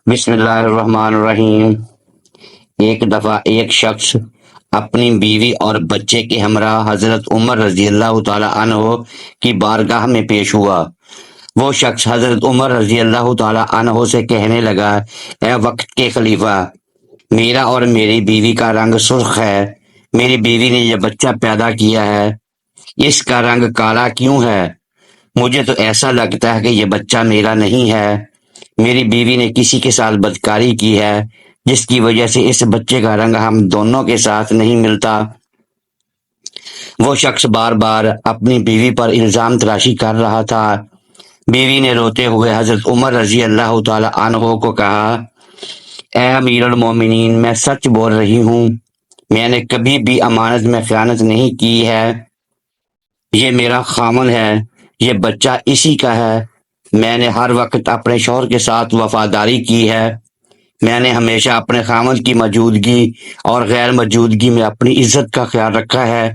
بسم اللہ الرحمن الرحیم۔ ایک دفعہ ایک شخص اپنی بیوی اور بچے کے ہمراہ حضرت عمر رضی اللہ تعالی عنہ کی بارگاہ میں پیش ہوا۔ وہ شخص حضرت عمر رضی اللہ تعالی عنہ سے کہنے لگا، اے وقت کے خلیفہ، میرا اور میری بیوی کا رنگ سرخ ہے۔ میری بیوی نے یہ بچہ پیدا کیا ہے، اس کا رنگ کالا کیوں ہے؟ مجھے تو ایسا لگتا ہے کہ یہ بچہ میرا نہیں ہے۔ میری بیوی نے کسی کے ساتھ بدکاری کی ہے، جس کی وجہ سے اس بچے کا رنگ ہم دونوں کے ساتھ نہیں ملتا۔ وہ شخص بار بار اپنی بیوی پر الزام تراشی کر رہا تھا۔ بیوی نے روتے ہوئے حضرت عمر رضی اللہ تعالی عنہ کو کہا، اے امیر المومنین، میں سچ بول رہی ہوں، میں نے کبھی بھی امانت میں خیانت نہیں کی ہے۔ یہ میرا خامن ہے، یہ بچہ اسی کا ہے۔ میں نے ہر وقت اپنے شوہر کے ساتھ وفاداری کی ہے۔ میں نے ہمیشہ اپنے خامن کی موجودگی اور غیر موجودگی میں اپنی عزت کا خیال رکھا ہے۔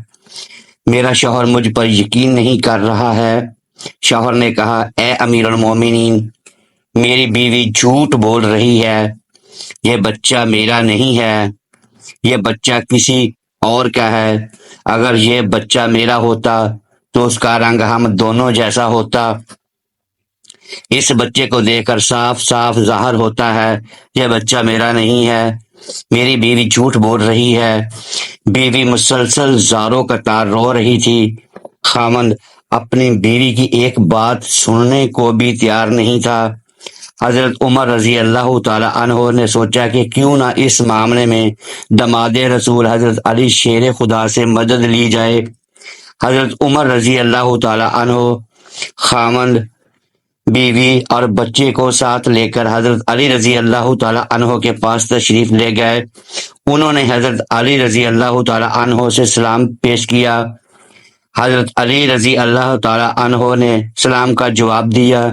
میرا شوہر مجھ پر یقین نہیں کر رہا ہے۔ شوہر نے کہا، اے امیر المومنین، میری بیوی جھوٹ بول رہی ہے، یہ بچہ میرا نہیں ہے، یہ بچہ کسی اور کا ہے۔ اگر یہ بچہ میرا ہوتا تو اس کا رنگ ہم دونوں جیسا ہوتا۔ اس بچے کو دیکھ کر صاف صاف ظاہر ہوتا ہے یہ بچہ میرا نہیں ہے۔ میری بیوی جھوٹ بول رہی ہے۔ بیوی مسلسل زاروں قطار رو رہی تھی۔ خامند اپنی بیوی کی ایک بات سننے کو بھی تیار نہیں تھا۔ حضرت عمر رضی اللہ تعالی عنہ نے سوچا کہ کیوں نہ اس معاملے میں دماد رسول حضرت علی شیر خدا سے مدد لی جائے۔ حضرت عمر رضی اللہ تعالی عنہ خامند، بیوی اور بچے کو ساتھ لے کر حضرت علی رضی اللہ تعالی عنہ کے پاس تشریف لے گئے۔ انہوں نے حضرت علی رضی اللہ تعالی عنہ سے سلام پیش کیا۔ حضرت علی رضی اللہ تعالی عنہ نے سلام کا جواب دیا۔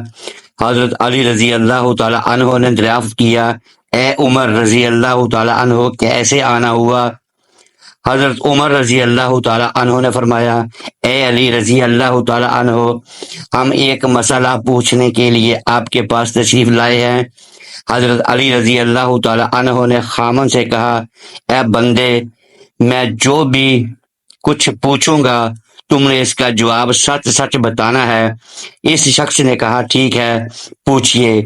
حضرت علی رضی اللہ تعالی عنہ نے دریافت کیا، اے عمر رضی اللہ تعالی عنہ، کیسے آنا ہوا؟ حضرت عمر رضی اللہ تعالی عنہ نے فرمایا، اے علی رضی اللہ تعالی عنہ، ہم ایک مسئلہ پوچھنے کے لیے آپ کے پاس تشریف لائے ہیں۔ حضرت علی رضی اللہ تعالی عنہ نے خامن سے کہا، اے بندے، میں جو بھی کچھ پوچھوں گا تم نے اس کا جواب سچ سچ بتانا ہے۔ اس شخص نے کہا، ٹھیک ہے، پوچھئے،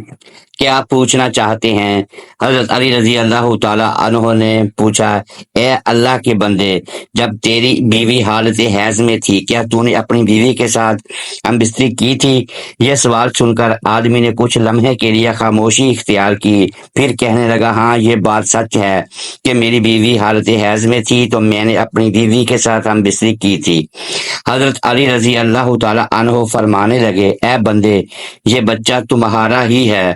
کیا پوچھنا چاہتے ہیں؟ حضرت علی رضی اللہ تعالی عنہ نے پوچھا، اے اللہ کے بندے، جب تیری بیوی حالت حیض میں تھی، کیا تو نے اپنی بیوی کے ساتھ ہم بستری کی تھی؟ یہ سوال سن کر آدمی نے کچھ لمحے کے لیے خاموشی اختیار کی، پھر کہنے لگا، ہاں، یہ بات سچ ہے کہ میری بیوی حالت حیض میں تھی تو میں نے اپنی بیوی کے ساتھ ہم بستری کی تھی۔ حضرت علی رضی اللہ تعالی عنہ فرمانے لگے، اے بندے، یہ بچہ تمہارا ہی ہے،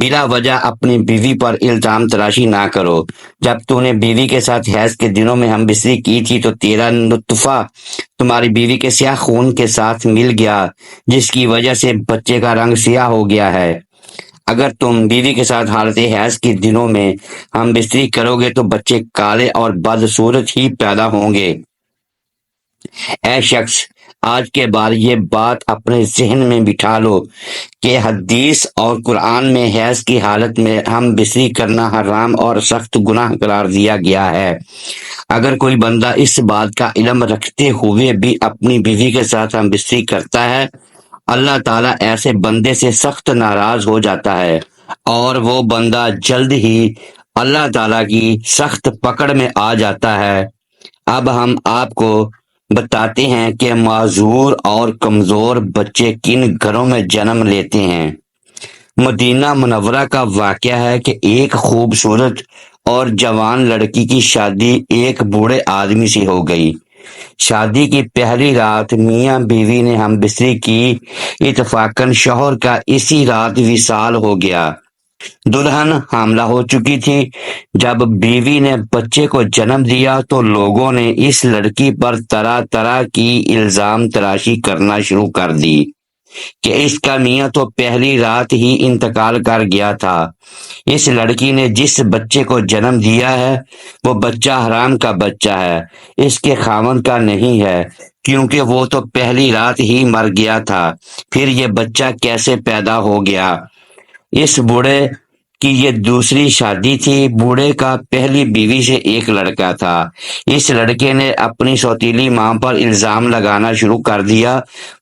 بلا وجہ اپنی بیوی پر الزام تراشی نہ کرو۔ جب تو نے بیوی کے ساتھ حیض کے دنوں میں ہم بستری کی تھی تو تیرا نطفہ تمہاری بیوی کے سیاہ خون کے ساتھ مل گیا، جس کی وجہ سے بچے کا رنگ سیاہ ہو گیا ہے۔ اگر تم بیوی کے ساتھ حالت حیض کے دنوں میں ہم بستری کرو گے تو بچے کالے اور بدصورت ہی پیدا ہوں گے۔ اے شخص، آج کے بعد یہ بات اپنے ذہن میں بٹھا لو کہ حدیث اور قرآن میں حیض کی حالت میں ہم بستری کرنا حرام اور سخت گناہ قرار دیا گیا ہے۔ اگر کوئی بندہ اس بات کا علم رکھتے ہوئے بھی اپنی بیوی کے ساتھ ہم بستری کرتا ہے، اللہ تعالیٰ ایسے بندے سے سخت ناراض ہو جاتا ہے اور وہ بندہ جلد ہی اللہ تعالیٰ کی سخت پکڑ میں آ جاتا ہے۔ اب ہم آپ کو بتاتے ہیں کہ معذور اور کمزور بچے کن گھروں میں جنم لیتے ہیں۔ مدینہ منورہ کا واقعہ ہے کہ ایک خوبصورت اور جوان لڑکی کی شادی ایک بوڑھے آدمی سے ہو گئی۔ شادی کی پہلی رات میاں بیوی نے ہم بستری کی، اتفاقاً شوہر کا اسی رات وصال ہو گیا۔ دلہن حاملہ ہو چکی تھی۔ جب بیوی نے بچے کو جنم دیا تو لوگوں نے اس لڑکی پر طرح طرح کی الزام تراشی کرنا شروع کر دی کہ اس کا میاں تو پہلی رات ہی انتقال کر گیا تھا۔ اس لڑکی نے جس بچے کو جنم دیا ہے وہ بچہ حرام کا بچہ ہے، اس کے خاوند کا نہیں ہے، کیونکہ وہ تو پہلی رات ہی مر گیا تھا، پھر یہ بچہ کیسے پیدا ہو گیا؟ اس بوڑھے کہ یہ دوسری شادی تھی۔ بوڑھے کا پہلی بیوی سے ایک لڑکا تھا۔ اس لڑکے نے اپنی سوتیلی ماں پر الزام لگانا شروع کر دیا۔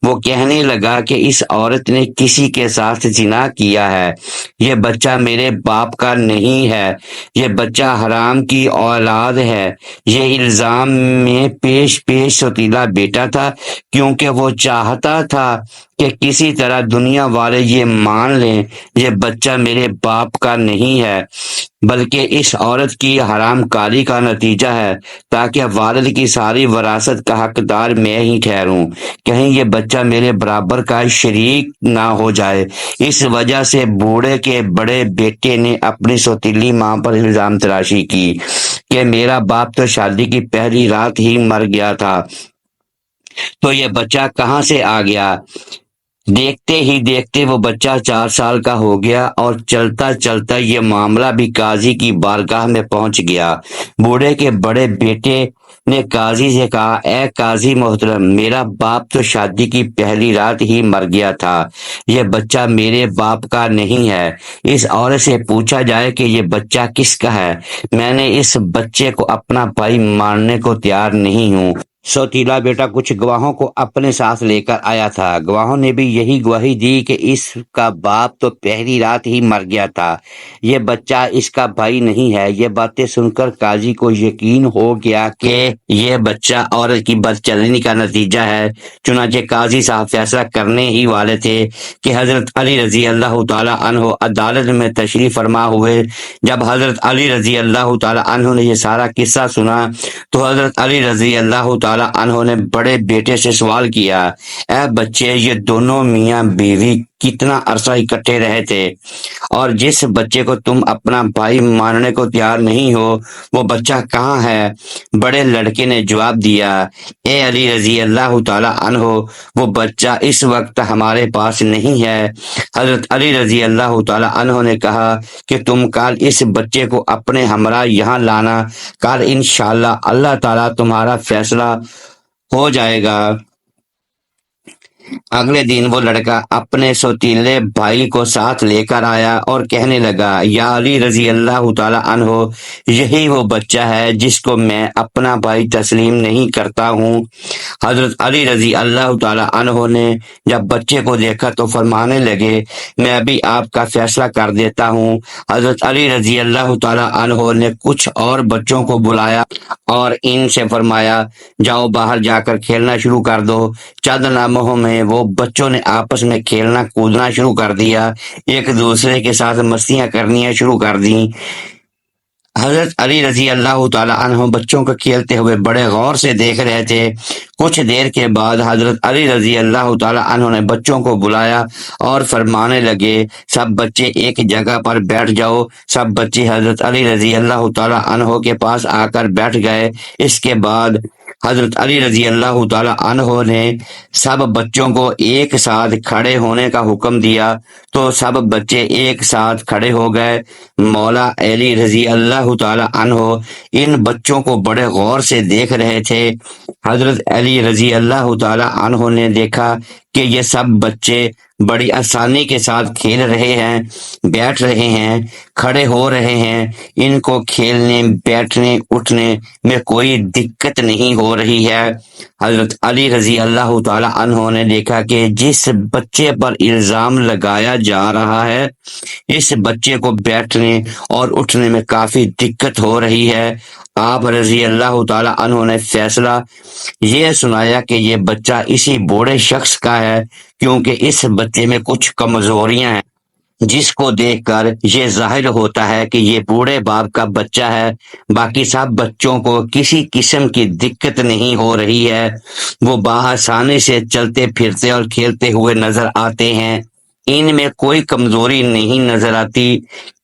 وہ کہنے لگا کہ اس عورت نے کسی کے ساتھ زنا کیا ہے، یہ بچہ میرے باپ کا نہیں ہے، یہ بچہ حرام کی اولاد ہے۔ یہ الزام میں پیش سوتیلا بیٹا تھا، کیونکہ وہ چاہتا تھا کہ کسی طرح دنیا والے یہ مان لیں یہ بچہ میرے باپ کا نہیں ہے، بلکہ اس عورت کی حرام کاری کا نتیجہ ہے، تاکہ والد کی ساری وراثت کا حقدار میں ہی ٹھہروں، کہیں یہ بچہ میرے برابر کا شریک نہ ہو جائے۔ اس وجہ سے بوڑھے کے بڑے بیٹے نے اپنی سوتیلی ماں پر الزام تراشی کی کہ میرا باپ تو شادی کی پہلی رات ہی مر گیا تھا، تو یہ بچہ کہاں سے آ گیا؟ دیکھتے ہی دیکھتے وہ بچہ 4 سال کا ہو گیا اور چلتا چلتا یہ معاملہ بھی قاضی کی بارگاہ میں پہنچ گیا۔ بوڑھے کے بڑے بیٹے نے قاضی سے کہا، اے قاضی محترم، میرا باپ تو شادی کی پہلی رات ہی مر گیا تھا، یہ بچہ میرے باپ کا نہیں ہے۔ اس عورت سے پوچھا جائے کہ یہ بچہ کس کا ہے، میں نے اس بچے کو اپنا بھائی ماننے کو تیار نہیں ہوں۔ سوتیلا بیٹا کچھ گواہوں کو اپنے ساتھ لے کر آیا تھا۔ گواہوں نے بھی یہی گواہی دی کہ اس کا باپ تو پہلی رات ہی مر گیا تھا، یہ بچہ اس کا بھائی نہیں ہے۔ یہ باتیں سن کر قاضی کو یقین ہو گیا کہ یہ بچہ عورت کی بد چلنی کا نتیجہ ہے۔ چنانچہ قاضی صاحب فیصلہ کرنے ہی والے تھے کہ حضرت علی رضی اللہ تعالی عنہ عدالت میں تشریف فرما ہوئے۔ جب حضرت علی رضی اللہ تعالی عنہ نے یہ سارا قصہ سنا تو حضرت علی رضی اللہ تعالی عنہ نے بڑے بیٹے سے سوال کیا، اے بچے، یہ دونوں میاں بیوی کتنا عرصہ اکٹھے رہے تھے، اور جس بچے کو تم اپنا بھائی ماننے کو تیار نہیں ہو وہ بچہ کہاں ہے؟ بڑے لڑکے نے جواب دیا، اے علی رضی اللہ تعالی عنہ، وہ بچہ اس وقت ہمارے پاس نہیں ہے۔ حضرت علی رضی اللہ تعالی عنہ نے کہا کہ تم کل اس بچے کو اپنے ہمراہ یہاں لانا، کل انشاءاللہ اللہ تعالیٰ تمہارا فیصلہ ہو جائے گا۔ اگلے دن وہ لڑکا اپنے سوتیلے بھائی کو ساتھ لے کر آیا اور کہنے لگا، یا علی رضی اللہ تعالی عنہ، یہی وہ بچہ ہے جس کو میں اپنا بھائی تسلیم نہیں کرتا ہوں۔ حضرت علی رضی اللہ تعالی عنہ نے جب بچے کو دیکھا تو فرمانے لگے، میں ابھی آپ کا فیصلہ کر دیتا ہوں۔ حضرت علی رضی اللہ تعالی عنہ نے کچھ اور بچوں کو بلایا اور ان سے فرمایا، جاؤ باہر جا کر کھیلنا شروع کر دو۔ چند لمحوں میں وہ بچوں نے آپس میں کھیلنا کودنا شروع کر دیا، ایک دوسرے کے ساتھ مستیاں کرنی شروع کر دیں۔ حضرت علی رضی اللہ تعالی عنہ بچوں کو کھیلتے ہوئے بڑے غور سے دیکھ رہے تھے۔ کچھ دیر کے بعد حضرت علی رضی اللہ تعالی عنہ نے بچوں کو بلایا اور فرمانے لگے، سب بچے ایک جگہ پر بیٹھ جاؤ۔ سب بچے حضرت علی رضی اللہ تعالی عنہ کے پاس آ کر بیٹھ گئے۔ اس کے بعد حضرت علی رضی اللہ تعالی عنہ نے سب بچوں کو ایک ساتھ کھڑے ہونے کا حکم دیا تو سب بچے ایک ساتھ کھڑے ہو گئے۔ مولا علی رضی اللہ تعالی عنہ ان بچوں کو بڑے غور سے دیکھ رہے تھے۔ حضرت علی رضی اللہ تعالی عنہ نے دیکھا کہ یہ سب بچے بڑی آسانی کے ساتھ کھیل رہے ہیں، بیٹھ رہے ہیں، کھڑے ہو رہے ہیں، ان کو کھیلنے بیٹھنے اٹھنے میں کوئی دقت نہیں ہو رہی ہے۔ حضرت علی رضی اللہ تعالی عنہ نے دیکھا کہ جس بچے پر الزام لگایا جا رہا ہے اس بچے کو بیٹھنے اور اٹھنے میں کافی دقت ہو رہی ہے۔ آپ رضی اللہ تعالی عنہ نے فیصلہ یہ سنایا کہ یہ بچہ اسی بوڑھے شخص کا ہے، کیونکہ اس بچے میں کچھ کمزوریاں ہیں جس کو دیکھ کر یہ ظاہر ہوتا ہے کہ یہ بوڑھے باپ کا بچہ ہے۔ باقی سب بچوں کو کسی قسم کی دقت نہیں ہو رہی ہے، وہ بآسانی سے چلتے پھرتے اور کھیلتے ہوئے نظر آتے ہیں، ان میں کوئی کمزوری نہیں نظر آتی،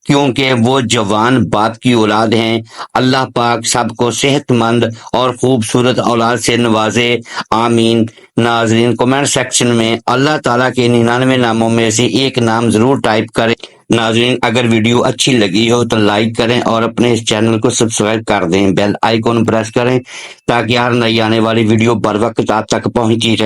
کیونکہ وہ جوان باپ کی اولاد ہیں۔ اللہ پاک سب کو صحت مند اور خوبصورت اولاد سے نوازے، آمین۔ ناظرین، کمنٹ سیکشن میں اللہ تعالیٰ کے 99 ناموں میں سے ایک نام ضرور ٹائپ کریں۔ ناظرین، اگر ویڈیو اچھی لگی ہو تو لائک کریں اور اپنے اس چینل کو سبسکرائب کر دیں، بیل آئیکن پریس کریں تاکہ ہر نئی آنے والی ویڈیو بر وقت آپ تک پہنچی رہے۔